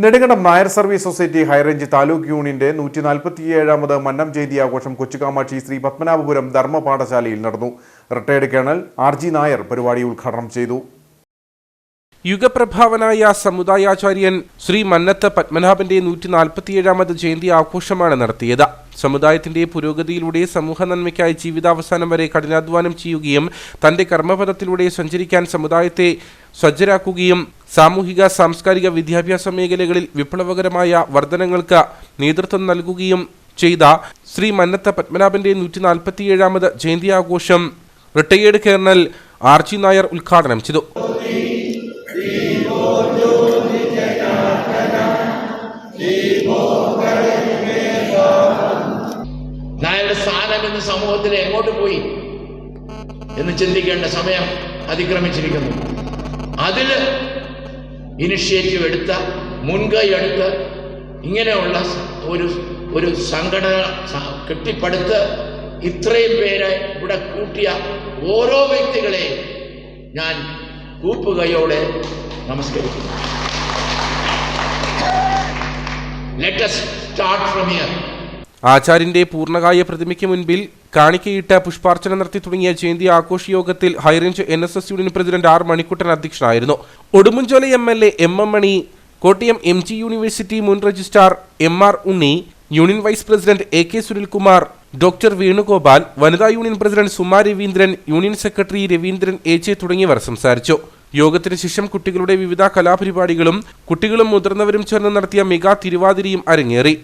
Nedumkandam Nair service society high range taluk യൂണിയന്റെ 147ാമത് മന്നം ജയന്തി ആഘോഷം കൊച്ചുകാമാക്ഷി ശ്രീ പത്മനാഭപുരം ധർമ്മ പാഠശാലയിൽ നടന്നു. റിട്ടയർഡ് കേണൽ RG നായർ പരിപാടി ഉദ്ഘാടനം ചെയ്തു. യുഗപ്രഭാവനായ സമുദായാചാര്യൻ ശ്രീ മന്നത്ത് പത്മനാഭന്റെ 147ാമത് ജയന്തി ആഘോഷമാണ് നടത്തിയത്. സമുദായത്തിന്റെ പുരോഗതിയിലൂടെ സമൂഹ നന്മയ്ക്കായി ജീവിതാവസാനം വരെ കഠിനാധ്വാനം ചെയ്യുകയും തന്റെ കർമ്മപഥത്തിലൂടെ സഞ്ചരിക്കാൻ സമുദായത്തെ സജ്ജരാക്കുകയും സാമൂഹിക സാംസ്കാരിക വിദ്യാഭ്യാസ മേഖലകളിൽ വിപ്ലവകരമായ വർധനങ്ങൾക്ക് നേതൃത്വം നൽകുകയും ചെയ്ത ശ്രീ മന്നത്ത് പത്മനാഭന്റെ 147ാമത് ജയന്തി ആഘോഷം റിട്ടയേർഡ് കേണൽ RG നായർ ഉദ്ഘാടനം ചെയ്തു. നായരുടെ സ്ഥാനം ഇന്ന് സമൂഹത്തിൽ എങ്ങോട്ട് പോയി എന്ന് ചിന്തിക്കേണ്ട സമയം അതിക്രമിച്ചിരിക്കുന്നു. അതിൽ ഇനിഷ്യേറ്റീവ് എടുത്ത, മുൻകൈ എടുത്ത് ഇങ്ങനെയുള്ള ഒരു സംഘടന കെട്ടിപ്പടുത്ത് ഇത്രയും പേരെ ഇവിടെ കൂട്ടിയ ഓരോ വ്യക്തികളെ ഞാൻ കൂപ്പുകയോടെ നമസ്കരിക്കുന്നു. Let us start from here. ആചാര്യന്റെ പൂർണ്ണകായ പ്രതിമയ്ക്ക് മുൻപിൽ കാണിക്കയിട്ട് പുഷ്പാർച്ചന നടത്തി തുടങ്ങിയ ജയന്തി ആഘോഷ യോഗത്തിൽ high range NSS union president R Manikuttan അധ്യക്ഷനായിരുന്നു. Udumbanchola MLA MM Mani, Kottayam MG university മുൻ registrar MR Unni, union vice president AK Sunilkumar, doctor Venugopal, വനിതാ union president Suma Raveendran, union secretary Raveendran AJ തുടങ്ങിയവർ സംസാരിച്ചു. യോഗത്തിന് ശേഷം കുട്ടികളുടെ വിവിധ കലാപരിപാടികളും കുട്ടികളും മുതിർന്നവരും ചേർന്ന് നടത്തിയ മെഗാ തിരുവാതിരയും അരങ്ങേറി.